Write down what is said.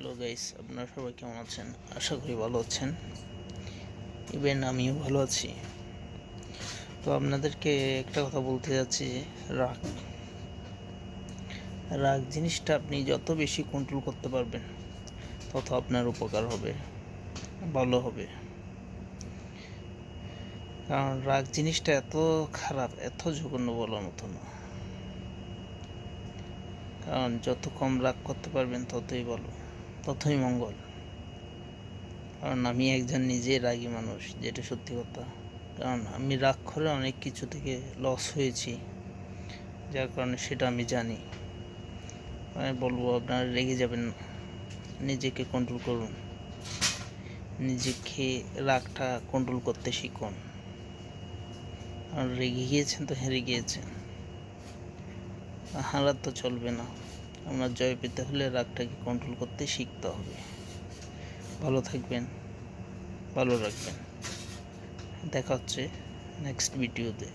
Hello guys, আপনারা সবাই কেমন আছেন? আশা করি ভালো আছেন। ইভেন আমিও ভালো আছি। তো আপনাদেরকে একটা কথা বলতে যাচ্ছি যে রাগ রাগ জিনিসটা আপনি যত বেশি কন্ট্রোল করতে পারবেন তত আপনার উপকার হবে, ভালো হবে। কারণ রাগ জিনিসটা এত খারাপ, এত জঘন্য বলার মতো না। কারণ যত কম রাগ করতে পারবেন ততই ভালো, ততই মঙ্গল। কারণ আমি একজন নিজেই রাগী মানুষ, যেটা সত্যি কথা। কারণ আমি রাগ করে অনেক কিছু থেকে লস হয়েছি, যার কারণে সেটা আমি জানি। আমি বলবো আপনারা রেগে যাবেন না, নিজেকে কন্ট্রোল করুন, নিজেকে রাগটা কন্ট্রোল করতে শিখুন। আর রেগে গিয়েছেন তো হেরে গিয়েছেন, হারার তো চলবে না। আপনার জয় পেতে হলে রাগটাকে কন্ট্রোল করতে শিখতে হবে। ভালো থাকবেন, ভালো রাখবেন। দেখা হচ্ছে নেক্সট ভিডিওতে।